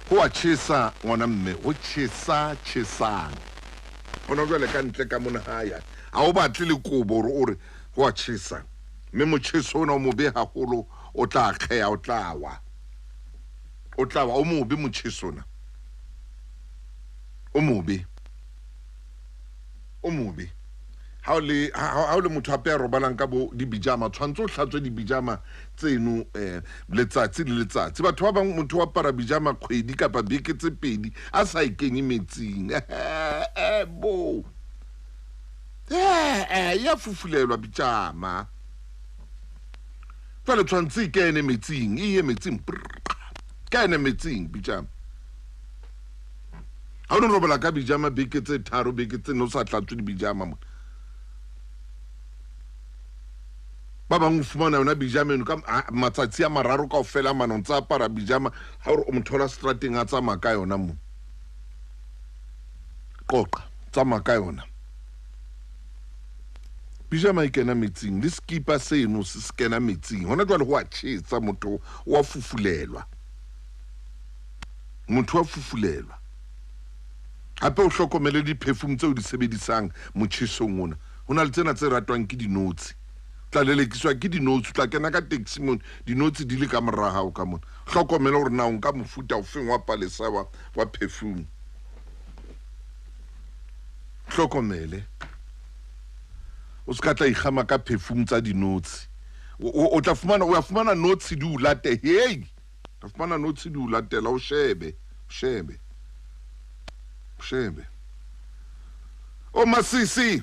Ho a tjhesa ngwana mme ho tjhesang ona jwale ka ntle ka mona haya a o batle le kobo ore ho a tjhesa mme motjheso ona o mobe haholo o tla kgea o tlawa o mobe motjheso ona o mobe ha o le motho a pe robalang ka bo di pyjama tshwantse o hlatswe di pyjama tseno letsatsi le letsatsi batho ba bang motho wa para pyjama kgwedi kapa beke tse pedi a sa ikenye metsing bo ya fufulelwa pyjama fela tshwantse ikene metsing metsing kene metsing pyjama ha o no robala ka pyjama beke tse tharo beke tse no sa hlatswe di pyjama ba bang fumana yona pyjama eno ka matsatsi a mararo kaofela manong tsa apara pyjama ha o mothola strateng a tsamaya ka yona mo qoqa tsamaya ka yona pyjama e kena metsing le skipa seno se kena metsing hona jwale ho a tjhetsa motho wa fufulelwa hape o hlokomele di perfume tseo di sebedisang motjhesong ona hona le tsena tse ratwang ke dinotshi tla lelekiswa ke dinotshi tla kena ka taxi mon dinotshi di le ka morahao ka mona hlokomela hore na o nka mofuta o feng wa palesa wa perfume hlokomele o ska tla igama ka perfume tsa dinotshi o tla fumana o ya fumana notshi di o late o fumana notshi di o latela o shebe o masisi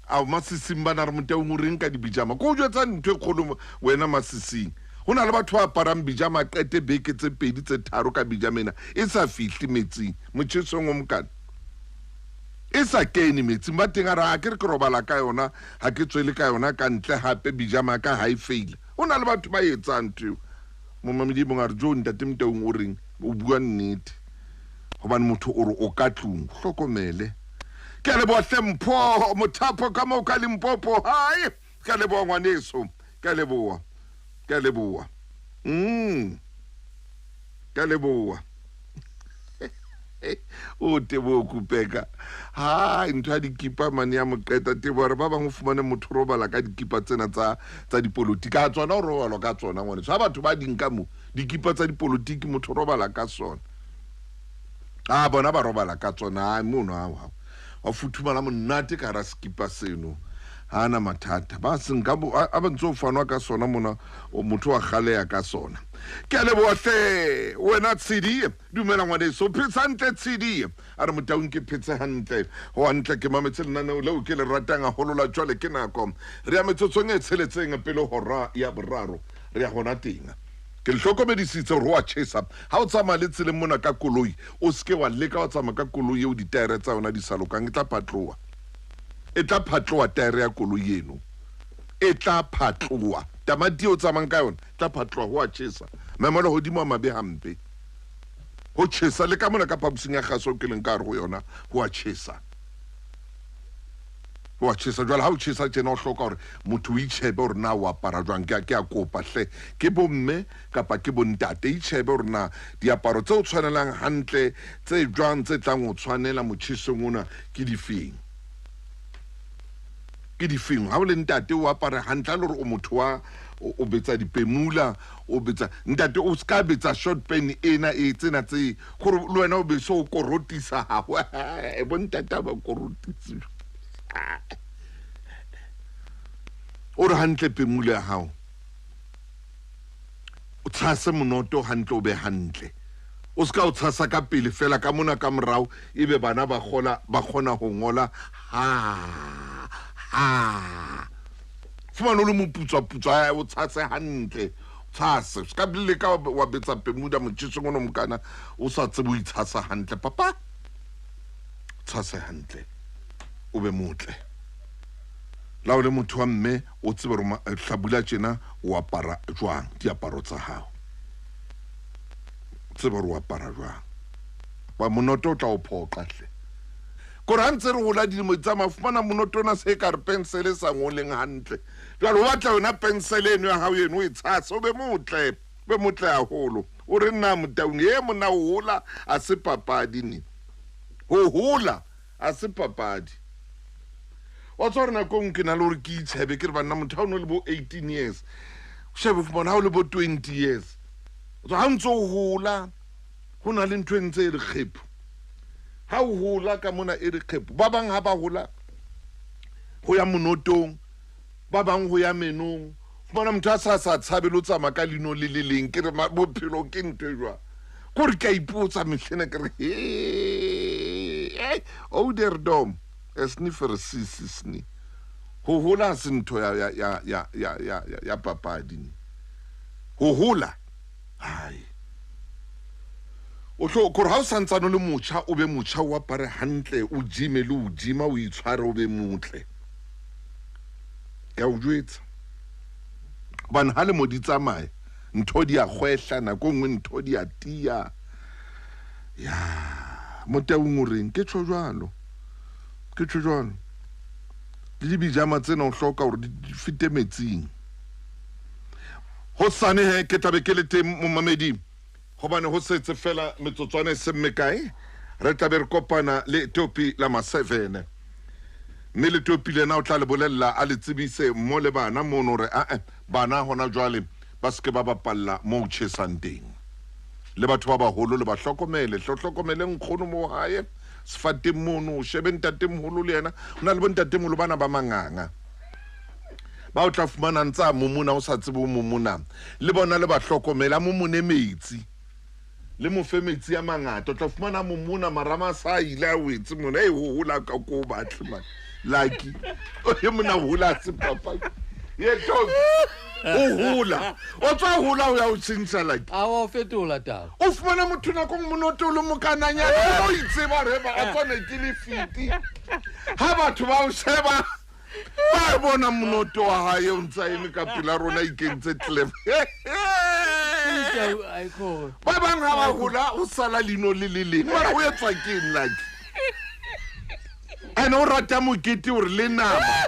a masisi mbana re Motaung o reng ka di pyjama go jwetsa ntwe kgolo wena masising hona le batho ba parang pyjama qete beke tse pedi tse tharo ka pyjama ena e sa fihli metsing motjhesong o mokana e sa kene metsing ba teng ara ke re ke robala ka yona ha ke tswele ka yona ka ntle hape pyjama ka high fail hona le batho ba etsang ntwe mo mamedi mo ngare jo ntate Motaung o reng o bua nnete hobane motho o re o ka tlung hlokomele ke le bo hlempho mothapo ka mo ka Limpopo hai ke le bo ngwaneso ke le boa ke le boa o te bo kupeka ha ntwa dikipa mane ya moqeta te bo re ba bang o fumane motho robala ka dikipa tsena tsa dipolitiki a tsona o robala ka tsona ngwane sa batho ba dinka mo dikipa tsa dipolitiki motho robala ka tsona bona ba robala ka tsona mono wa futhumala monate ka ra skipa seno hana mathata ba senka a ba ntso fanwa ka sona mona o motho wa khaleya ka sona ke le bohle wena tshidi dumela ngwane so phetsa ntle tshidi a re Motaung ke phetse hantle ho hantle ke mametse lena no le o ke le ratang a holola jwale ke nako re ya metsotsong e tsheletseng pele hora ya boraro re ya gona teng ke le hlokomedisitse hore ho a tjhesa ha o tsamaya le tseleng mona ka koloi o ske wa leka wa tsamaya ka koloi eo ditaere tsa yona di sa lokang e tla phatloa taere ya koloi eno e tla phatloa tamati o tsamayang ka yona tla phatloa ho a tjhesa mamela hodimo a mabe hampe ho tjhesa le ka mona ka phabusing ya kgaso ke leng ka re ho yona ho a tjhesa jwale ha o tjhesa tjena o hloka hore motho o itjhebe hore na o apara jwang ke a kopa hle ke bomme kapa ke bontate itjhebe hore na diaparo tse o tshwanelang hantle tse jwang tse tlang o tshwanela motjhesong ona ke difeng ha o le ntate o apara hantle le hore o motho wa o betsa dipemula o betsa ntate o ska betsa short pen ena e tsena tse gore le wena o be so o korotisa hawe e bontate ba korotisa o re hantle pemula ya hao o tshase monoto hantle o be hantle o ska o tshasa ka pele fela ka mona ka morao ebe bana ba kgona ho ngola fumana o le moputswa o tshase hantle tshase ska bile ka wa betsa pemuda motjhesong ono mokana o sa tsebe o itshasa hantle papa tshase hantle o be motle la o le motho wa mme o tsebe re hlabula tjena o apara jwang diaparo tsa hao tsebe re o apara jwang wa monoto o tla o phoqa hle kore hantse re gola dilemo tsa mafumana monotona se ka re pensele sa ngoleng hantle jwale o batla yona pensele eno ya hao eno o e tshasa o be motle haholo o re nna Motaung ye mona o hola a se papadi ni ho hola a se papadi wa tswa rena go nke na le gore ke itshebe ke re bana motho ha o no le bo 18 years shebe fumana ha o le bo 20 years so ha ntse o hola ho na le ntwe ntse re kgepo ha o hola ka mona e re kgepo ba bang ha ba hola ho ya monotong ba bang ho ya menong fumana motho a sa tshabelo tsama ka lino le leng ke re bophelo ke ntwe jwa go re ka ipotsa mehlena ke re ouderdom esnifer sisisni ho hola sintho ya papadi ho hola hai o tlo go ha o santsana le motjha o be motjha o apare hantle o jime le o jima o itshware o be motle ya o jwetsa bana ha le mo di tsamaye ntho di a gwehla nako nngwe ntho di a tia ya Motaung o reng ke tshwa jwalo le dibijama tsena o hloka hore di fite metsing ho sane he ke tabe ke le teng mo mamedi hobane ho setse fela metsotswana se mmekae re tabe re kopana le topi la ma 7 mme le topi lena o tla le bolella a le tsebise mo le bana mo no re bana hona jwale ba se ke ba bapalla mo tjhesang teng le batho ba baholo le ba hlokomele nkgono mo hae sefate mono o shebe ntate moholo le yena o na le bontate moholo bana ba manganga ba o tla fumana ntsa momona o sa tsebe o momona le bona le ba hlokomela mo mone metsi le mo fe metsi a mangata o tla fumana momona marama sa ile a wetse mona ho hola ka ko batle man lucky o ye mona hola se papa ye to o hola o tswa hola o ya o tsintsa like a o fetola taba o fumana motho na go monoto le mokananya o itseba re ba a tsone ke le fiti ha batho ba o sheba ba bona monoto wa hae o ntsa eme ka pila rona ikentse clef ba bang ha ba hola o sala lino le leng mara o etswa ke like ene o rata mokete o re le nama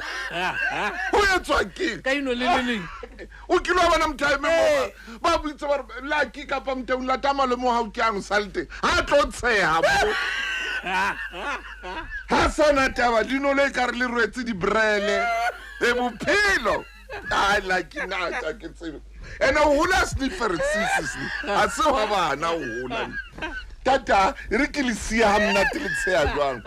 o etswa ke ka ino le leng o kilo bana mthaime mo ba butse ba lucky ka pa Motaung la tama le mo ha o ke ang salte ha tlo tsheha mo ha sona taba dino le ka re le rwetse di brele e bophelo ai lucky na ka ke tsebe ene o hula sniffer sisisni a se wa bana o hula tata re ke le sia ha mna te le tsheha jwang